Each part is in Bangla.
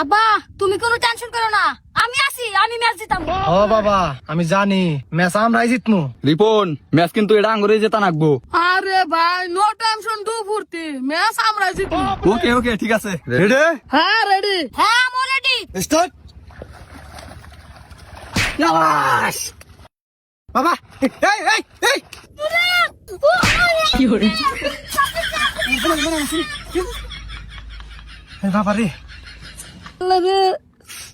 আব্বা তুমি কোনো টেনশন করো না, আমি আছি, আমি ম্যাচ জিতাম। ও বাবা আমি জানি ম্যাচ আমরাই জিতমু। রিপন ম্যাচ কিন্তু এটা আঙ্গুরে জেতা নাকবো। আরে ভাই নো টেনশন, দু ফুর্তি, ম্যাচ আমরা জিতবো। ওকে ওকে ঠিক আছে, রেডি? হ্যাঁ রেডি। হ্যাঁ আমি রেডি। স্টার্ট। বাবা এই এই এই কি করে এই বাবা রে, লাগে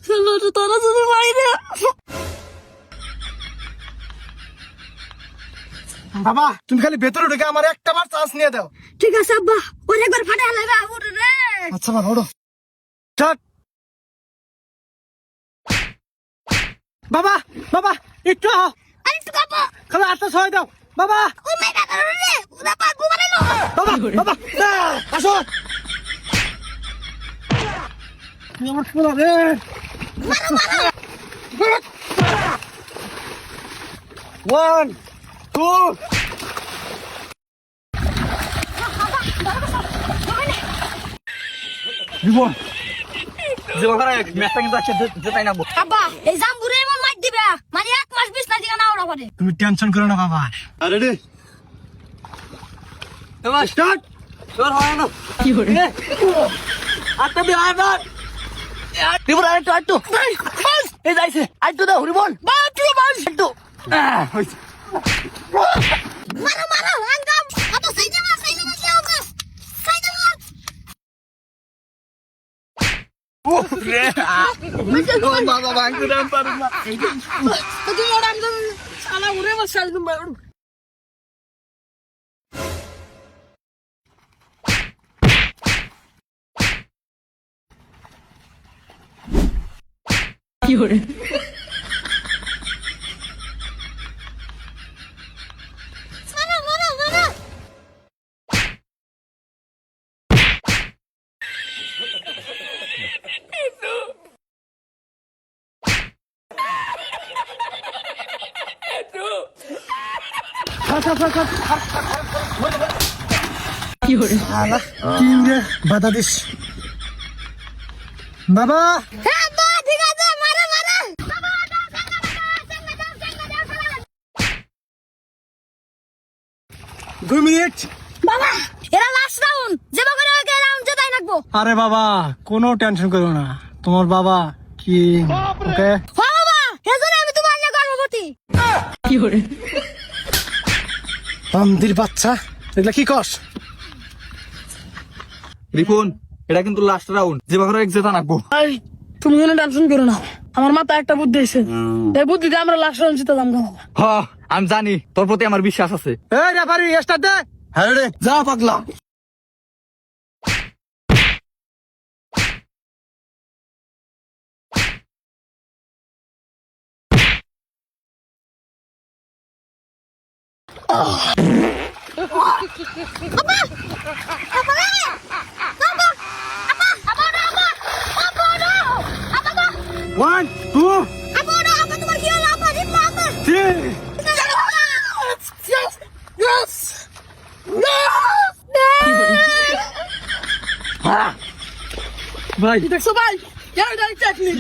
চলো তো তোরা যদি বাইরে। বাবা তুমি খালি ভেতরে ঢুকে আমার একটা বার চান্স নিয়ে দাও। ঠিক আছে আব্বা, ওর একবার ফাটা লাগা ওরে রে। আচ্ছা বাবা ওঠো। স্টার্ট। বাবা বাবা একটু আরে তো বাবা খালি আটটা ছয় দাও বাবা। ও মাই গড রে, ওরা পা ঘুমালে না। বাবা বাবা আসো। আমার পোলা রে, ওয়ান টু। রিপন যে ম্যাচটা কিন্তু আজকে জেতাই নাকবো। আব্বা এই জাম্বুরে এমন মাইর দিবে মানে 1 মাস 20 না দিগা না ওরা পারে। তুমি টেনশন করো না বাবা। রেডি এবার স্টার্ট। তোর হয় না কি করে আটটা দিয়ে আয় বাদ। রিপন আরেকটু আরেকটু এই যাইছে আরেকটু দাও রিপন। বাপ তুই বাস একটু হইছে। মারো মারো আঙ্গাম আতো সাইডে মার কি হবে সাইডে মার। ও রে বাবা ভাঙতে দাম পারুম না। তুই ওরা আমি সালা উড়ে মার সাইড number। কি করে মারো মারো মারো। কি করে তিন রে বাধা দিস বাবা। হ্যাঁ বা ঠিক আছে মারো মারো। 2 মিনিট। বাবা এরা লাস্ট রাউন্ড, যে বগরে ওকে রাউন্ড জেতাই রাখবো। আরে বাবা কোনো টেনশন করো না, তোমার বাবা কি ওকে। হ্যাঁ বাবা এজন্য আমি তোমার নিয়ে গর্ববতী। কি করে আমদির বাচ্চা এগুলা কি কস। রিপন এটা কিন্তু লাস্ট রাউন্ড, যে বাঘরে এক জেতা নাকবো। ভাই তুমি কোনো টেনশন করো না, আমার মাথায় একটা বুদ্ধি এসেছে, এই বুদ্ধিতে আমরা লাস্ট রাউন্ড জিতে যাবো। হ আমি জানি তোর প্রতি আমার বিশ্বাস আছে। এই রেফারি স্টার্ট দে। হ্যাঁ রে যা পাগলা। One two three. ভাই দেখছো ভাই, কেন টেকনিক